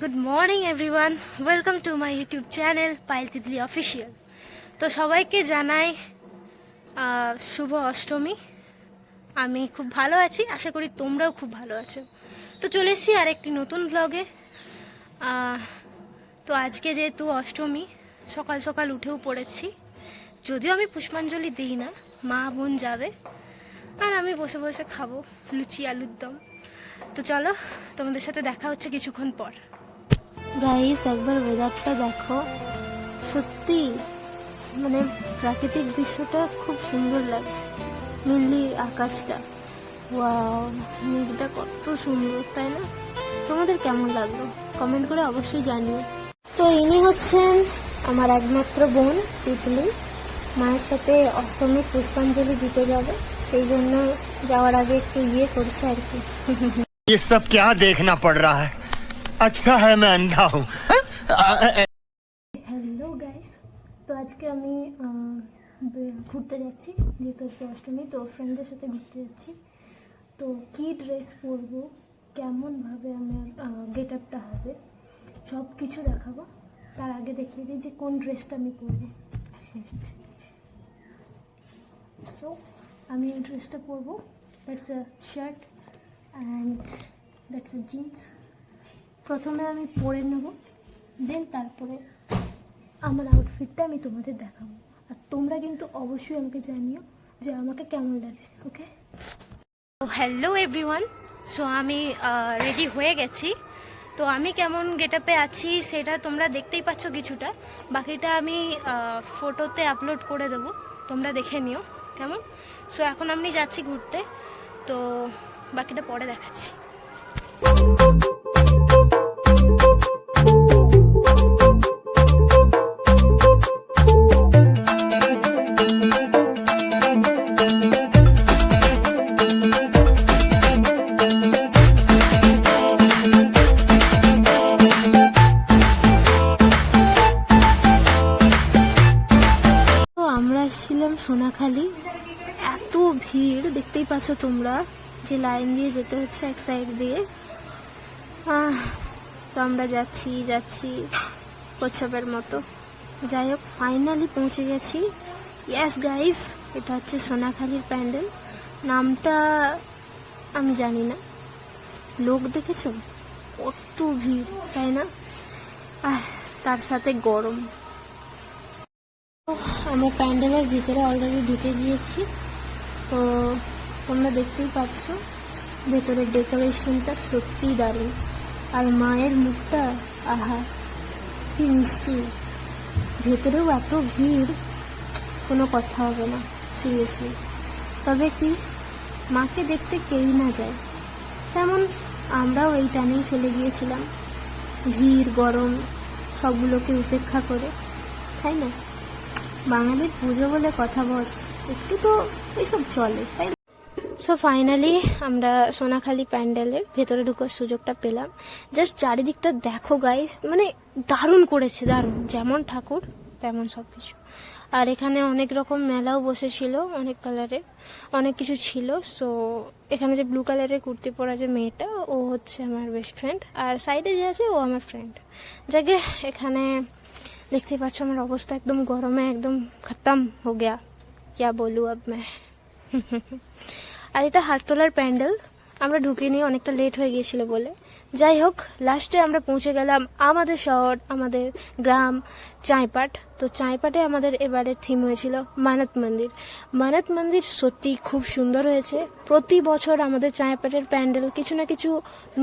Good morning everyone, welcome to my YouTube channel Payel Titli official. তো সবাইকে জানাই শুভ অষ্টমী। আমি খুব ভালো আছি, আশা করি তোমরাও খুব ভালো আছো। তো চলে এসেছি আর একটি নতুন ব্লগে। তো আজকে যেহেতু অষ্টমী, সকাল সকাল উঠেও পড়েছি। যদিও আমি পুষ্পাঞ্জলি দিই না, মা বোন যাবে আর আমি বসে বসে খাবো লুচি আলুর দম। তো চলো, তোমাদের সাথে দেখা হচ্ছে কিছুক্ষণ পর। গাইস, একবার ওয়েদারটা দেখো, সত্যি মানে প্রাকৃতিক দৃশ্যটা খুব সুন্দর লাগছে। মেনলি আকাশটা, ওয়াও, মেঘটা কত সুন্দর, তাই না? তোমাদের কেমন লাগলো কমেন্ট করে অবশ্যই জানিও। তো ইনি হচ্ছেন আমার একমাত্র বোন তিতলি। মায়ের সাথে অষ্টমীর পুষ্পাঞ্জলি দিতে যাবে, সেই জন্য যাওয়ার আগে একটু করছে আর কি। ये सब क्या देखना पड़ रहा है? अच्छा है मैं अंधा हूँ। হ্যালো গাইস, তো আজকে আমি ঘুরতে যাচ্ছি, যেহেতু আজকে অষ্টমী, তো ফ্রেন্ডদের সাথে ঘুরতে যাচ্ছি। তো কী ড্রেস পরবো, কেমনভাবে আমার গেট আপটা হবে, সব কিছু দেখাবো। তার আগে দেখিয়ে দিই যে কোন ড্রেসটা আমি পরবো। সো আমি এই ড্রেসটা পরবো, that's a shirt and that's a jeans. প্রথমে আমি পরে নেব, দেন তারপরে আমার আউটফিটটা আমি তোমাদের দেখাবো। আর তোমরা কিন্তু অবশ্যই আমাকে জানিও যে আমাকে কেমন লাগছে, ওকে? হ্যালো এভরিওয়ান, সো আমি রেডি হয়ে গেছি। তো আমি কেমন গেটআপে আছি সেটা তোমরা দেখতেই পাচ্ছ কিছুটা, বাকিটা আমি ফটোতে আপলোড করে দেবো, তোমরা দেখে নিও কেমন। সো এখন আমি যাচ্ছি ঘুরতে, তো বাকিটা পরে দেখাচ্ছি। আমরা এসেছিলাম সোনাখালি, এত ভিড় দেখতেই পাচ্ছ তোমরা, যে লাইন দিয়ে যেতে হচ্ছে এক সাইড দিয়ে। তো আমরা যাচ্ছি কচ্ছপের মতো। যাই হোক, ফাইনালি পৌঁছে গেছি। ইয়েস গাইস, এটা হচ্ছে সোনাখালির প্যান্ডেল। নামটা আমি জানি না। লোক দেখেছো কত ভিড়, তাই না? তার সাথে গরম। আমরা প্যান্ডেলের ভিতরে অলরেডি ঢুকে গিয়েছি। তো তোমরা দেখতেই পাচ্ছ ভেতরের ডেকোরেশনটা সত্যিই দারুণ। আর মায়ের মুখটা, আহা কি মিষ্টি। ভেতরেও এত ভিড়, কোনো কথা হবে না সিরিয়াসলি। তবে কি, মাকে দেখতে কেই না যায়, তেমন আমরাও এই টানেই চলে গিয়েছিলাম, ভিড় গরম সবগুলোকে উপেক্ষা করে, তাই না? বাঙালির পুজো বলে কথা, বস একটু তো এইসব চলে, তাই না? সো ফাইনালি আমরা সোনাখালি প্যান্ডেলের ভেতরে ঢুকার সুযোগটা পেলাম। জাস্ট চারিদিকটা দেখো গাইস, মানে দারুণ করেছে, দারুণ। যেমন ঠাকুর তেমন সব কিছু। আর এখানে অনেক রকম মেলাও বসেছিল, অনেক কালারের অনেক কিছু ছিল। সো এখানে যে ব্লু কালারের কুর্তি পরা যে মেয়েটা, ও হচ্ছে আমার বেস্ট ফ্রেন্ড, আর সাইডে যে আছে ও আমার ফ্রেন্ড। যাকে এখানে দেখতেই পাচ্ছ আমার অবস্থা একদম গরমে একদম খতম হো গিয়া, क्या बोलूं अब मैं। আর এটা হারতলার প্যান্ডেল, আমরা ঢুকিনি, অনেকটা লেট হয়ে গিয়েছিল বলে। যাই হোক, লাস্টে আমরা পৌঁছে গেলাম আমাদের শহর, আমাদের গ্রাম চাঁইপাট। তো চাঁইপাটে আমাদের এবারের থিম হয়েছিল মানত মন্দির। মানত মন্দির সত্যি খুব সুন্দর হয়েছে। প্রতি বছর আমাদের চাঁইপাটের প্যান্ডেল কিছু না কিছু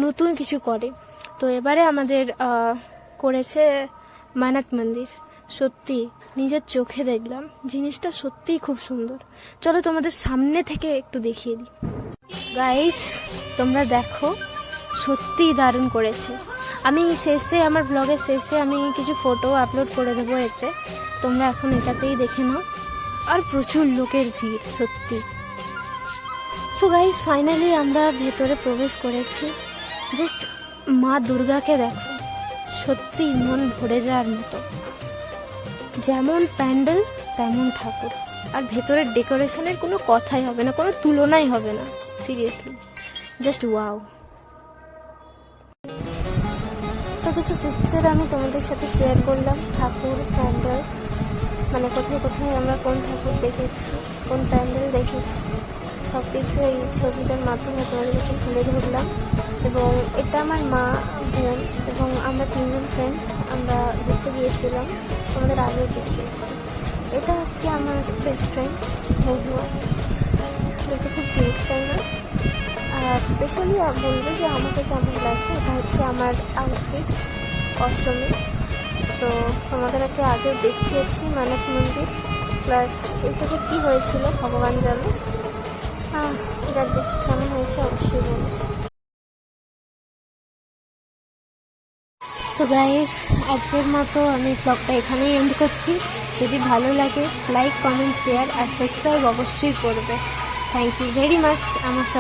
নতুন কিছু করে। তো এবারে আমাদের করেছে মানত মন্দির। সত্যি নিজের চোখে দেখলাম, জিনিসটা সত্যিই খুব সুন্দর। চলো তোমাদের সামনে থেকে একটু দেখিয়ে দিই। গাইস, তোমরা দেখো, সত্যিই দারুণ করেছে। আমি শেষে, আমার ব্লগের শেষে আমি কিছু ফটো আপলোড করে দেবো এতে, তোমরা এখন এটাতেই দেখে নাও। আর প্রচুর লোকের ভিড় সত্যি। সো গাইস, ফাইনালি আমরা ভেতরে প্রবেশ করেছি। জাস্ট মা দুর্গাকে দেখো, সত্যি মন ভরে যাওয়ার মতো। যেমন প্যান্ডেল তেমন ঠাকুর, আর ভেতরের ডেকোরেশনের কোনো কথাই হবে না, কোনো তুলনাই হবে না, সিরিয়াসলি জাস্ট ওয়াও। তো কিছু পিকচার আমি তোমাদের সাথে শেয়ার করলাম, ঠাকুর, প্যান্ডেল, মানে কোথায় কোথায় আমরা কোন ঠাকুর দেখেছি, কোন প্যান্ডেল দেখেছি, সব কিছু এই ছবিটার মাধ্যমে তোমাদের কাছে তুলে ধরলাম। এবং এটা আমার মা, বোন এবং আমরা 3জন ফ্রেন্ড, আমরা ঘুরতে গিয়েছিলাম, আমাদের আগেও দেখিয়েছি। এটা হচ্ছে আমার বেস্ট ফ্রেন্ড মহুয়া, দেখতে খুব কিউট তাই না? আর স্পেশালি বলবো যে আমাকে কেমন লাগছে, এটা হচ্ছে আমার আউটফিট অষ্টমী। তো তোমাদেরকে আগেও দেখিয়েছি মানব মন্দির, প্লাস এটাতে কী হয়েছিল ভগবান জানে। যাকে কেমন হয়েছে অবশ্যই বলবো। তো গাইস, আজকের মতো আমি ব্লগটা এখানেই এন্ড করছি। যদি ভালো লাগে লাইক, কমেন্ট, শেয়ার আর সাবস্ক্রাইব অবশ্যই করবে। থ্যাংক ইউ ভেরি মাচ আমার